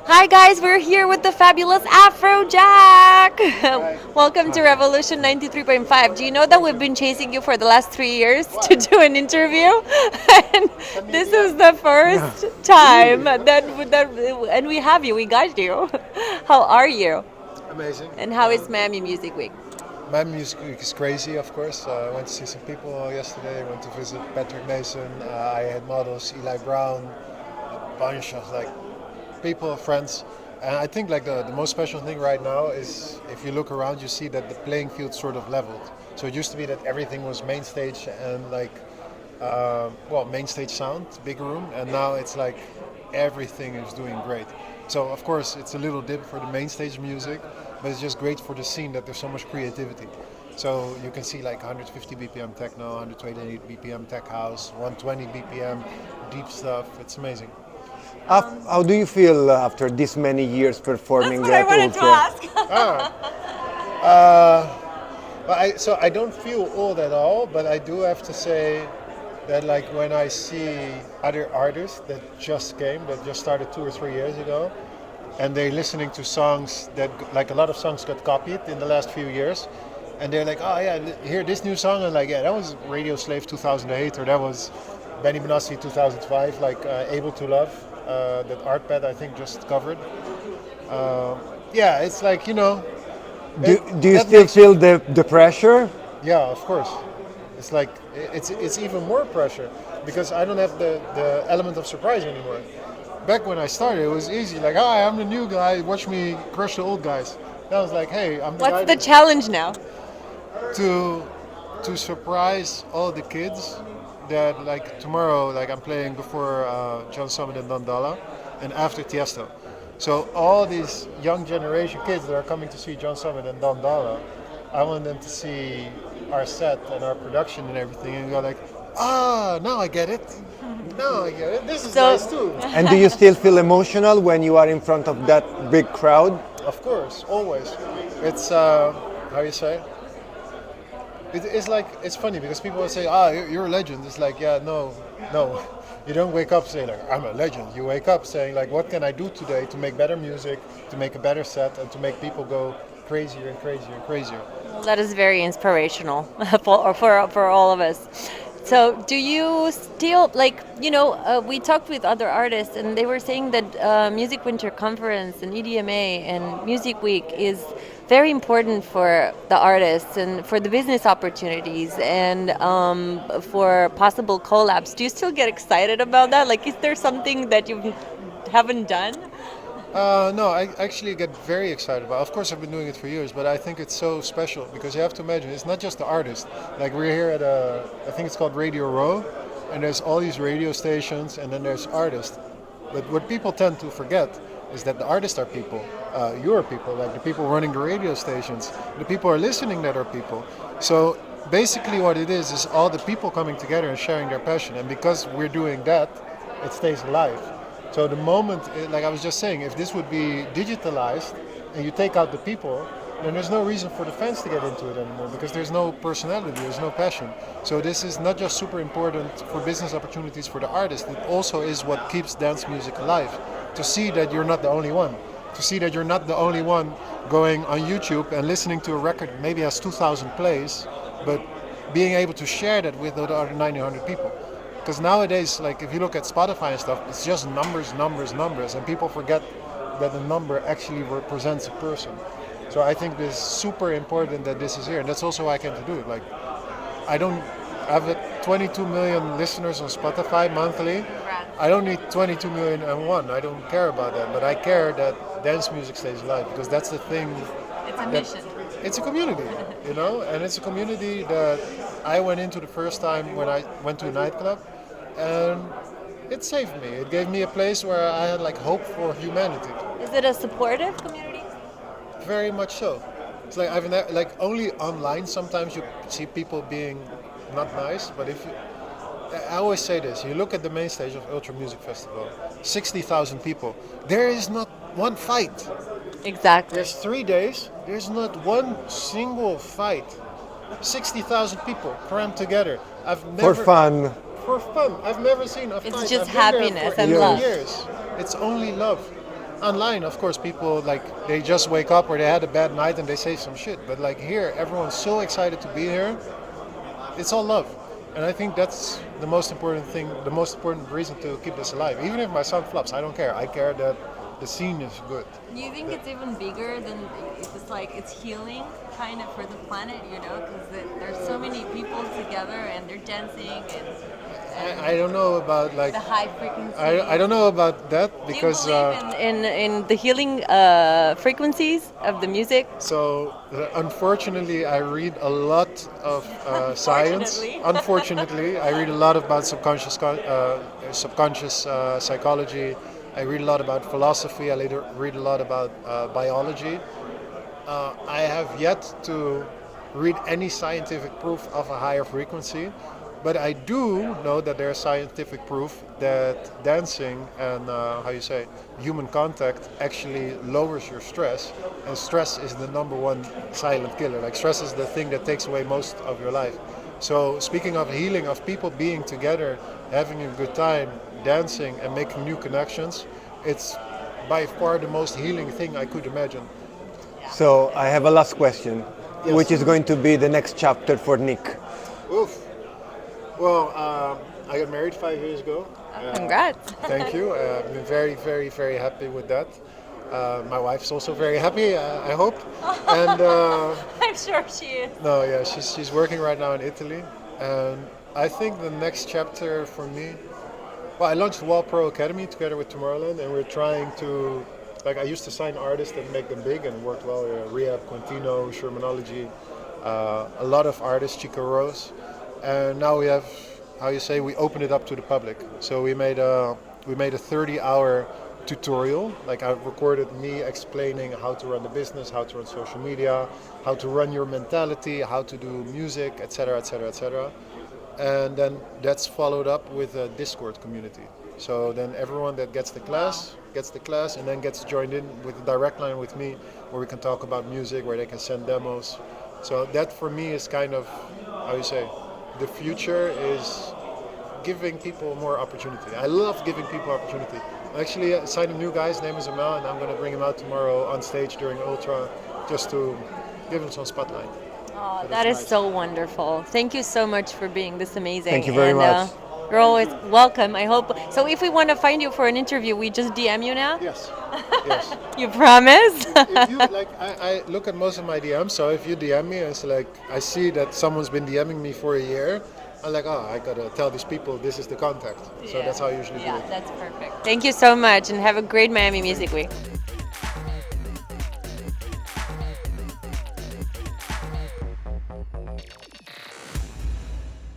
Hi guys, we're here with the fabulous Afrojack. Right. Welcome to Hi. Revolution 93.5. Do you know that we've been chasing you for the last 3 years to do an interview? And Can you this be is the Yeah. first time Really? that and we have you, we got you. How are you? Amazing. And how is Miami Music Week? My music week is crazy, of course. I went to see some people yesterday. I went to visit Patrick Mason. I had models, Eli Brown, a bunch of like people, friends. And I think like the most special thing right now is if you look around, you see that the playing field sort of leveled. So it used to be that everything was main stage and like main stage sound, big room, and now it's like everything is doing great. So of course it's a little dip for the main stage music, but it's just great for the scene that there's so much creativity. So you can see like 150 BPM techno, 128 BPM tech house, 120 BPM deep stuff. It's amazing. How do you feel after this many years That's performing what I that wanted to ultra? ask. Ah, uh, so I don't feel old at all, but I do have to say that like when I see other artists that just came, that just started 2 or 3 years ago, and they're listening to songs that like a lot of songs got copied in the last few years, and they're like, oh yeah, hear this new song, and like yeah, that was Radio Slave 2008, or that was Benny Benassi 2005, like Able to Love, that Artpad I think just covered. Uh, yeah, it's like Do, it, do you that still makes feel the pressure? yeah, of course. It's like it's even more pressure because I don't have the element of surprise anymore. Back when I started, it was easy. Like, hi, I'm the new guy. Watch me crush the old guys. Now it's like, hey, I'm the What's guy the challenge now? to to surprise all the kids that like tomorrow, like I'm playing before John Summit and Dandala, and after Tiesto. So all these young generation kids that are coming to see John Summit and Dandala, I want them to see our set and our production and everything, and go like, ah, now I get it. Now I get it. This is So nice too. And do you still feel emotional when you are in front of that big crowd? Of course, always. It's how you say. It's like it's funny because people will say, "Ah, you're a legend." It's like, yeah, no, no. You don't wake up saying like, "I'm a legend." You wake up saying like, "What can I do today to make better music, to make a better set, and to make people go crazier and crazier and crazier?" that is very inspirational for all of us. So, do you still like we talked with other artists and they were saying that Music Winter Conference and EDMA and Music Week is very important for the artists and for the business opportunities and for possible collabs. Do you still get excited about that? Like, is there something that you haven't done? No, I actually get very excited about. Of course, I've been doing it for years, but I think it's so special because you have to imagine it's not just the artist. Like we're here at I think it's called Radio Row, and there's all these radio stations, and then there's artists. But what people tend to forget is that the artists are people. You are people, like the people running the radio stations. The people are listening that are people. So basically, what it is all the people coming together and sharing their passion. And because we're doing that, it stays alive. So the moment, like I was just saying, if this would be digitalized and you take out the people, then there's no reason for the fans to get into it anymore because there's no personality, there's no passion. So this is not just super important for business opportunities for the artist, it also is what keeps dance music alive. To see that you're not the only one. To see that you're not the only one going on YouTube and listening to a record that maybe has 2,000 plays, but being able to share that with the other 900 people. Because nowadays, like if you look at Spotify and stuff, it's just numbers, numbers, numbers, and people forget that the number actually represents a person. So I think this is super important that this is here, and that's also why I came to do it. Like I don't have 22 million listeners on Spotify monthly. I don't need 22 million and one. I don't care about that, but I care that dance music stays alive because that's the thing. It's a That mission. it's a community, and it's a community that I went into the first time when I went to a nightclub, and it saved me. It gave me a place where I had like hope for humanity. Is it a supportive community? Very much so. It's like like only online sometimes you see people being not nice, but if you, I always say this, you look at the main stage of Ultra Music Festival, 60,000 people. There is not one fight. Exactly. There's 3 days. There's not one single fight. 60,000 people crammed together. I've For never fun. for fun. I've never seen a It's fight. just I've been there happiness for and Yeah. love. years. It's only love. online, of course, people like they just wake up or they had a bad night and they say some shit. But like here, everyone's so excited to be here. It's all love, and I think that's the most important thing, the most important reason to keep this alive. Even if my song flops, I don't care. I care that the scene is good. Do you think it's even bigger than it's like it's healing kind of for the planet, you know, because there's so many people together and they're dancing and I don't know about like the high frequency. I don't know about that because Do you believe in the healing frequencies of the music? so unfortunately I read a lot of science. Unfortunately, I read a lot about subconscious psychology. I read a lot about philosophy. I later read a lot about biology. I have yet to read any scientific proof of a higher frequency, but I do know that there's scientific proof that dancing and how you say human contact actually lowers your stress, and stress is the number one silent killer. Like stress is the thing that takes away most of your life. So speaking of healing, of people being together, having a good time, dancing and making new connections, it's by far the most healing thing I could imagine. So I have a last question, Yes. which is going to be the next chapter for Nick. Oof. Well, I got married 5 years ago. Congrats. Thank you. I've been very, very, very happy with that. My wife's also very happy, I hope. And I'm sure she is. no, yeah, she's working right now in Italy. And I think the next chapter for me, well, I launched the Wall Pro Academy together with Tomorrowland, and we're trying to, like, I used to sign artists and make them big and worked well. Rehab, Quintino, Shermanology, a lot of artists, Chico Rose. And now we have, how you say, we open it up to the public. So we made a 30-hour tutorial. Like I recorded me explaining how to run the business, how to run social media, how to run your mentality, how to do music, etc., etc., etc. And then that's followed up with a Discord community. So then everyone that gets the class and then gets joined in with a direct line with me where we can talk about music, where they can send demos. So that for me is kind of, how you say, the future is giving people more opportunity. I love giving people opportunity. I actually signed a new guy, his name is Amal, and I'm going to bring him out tomorrow on stage during Ultra just to give him some spotlight. Oh, that is so wonderful. Thank you so much for being this amazing. Thank you very much. You're always welcome. I hope. So if we want to find you for an interview, we just DM you now? Yes, yes. You promise? If you like, I look at most of my DMs. So if you DM me, it's like I see that someone's been DMing me for a year. I'm like, oh, I gotta tell these people this is the contact. So that's how I usually do it. That's perfect. Thank you so much, and have a great Miami Music Week.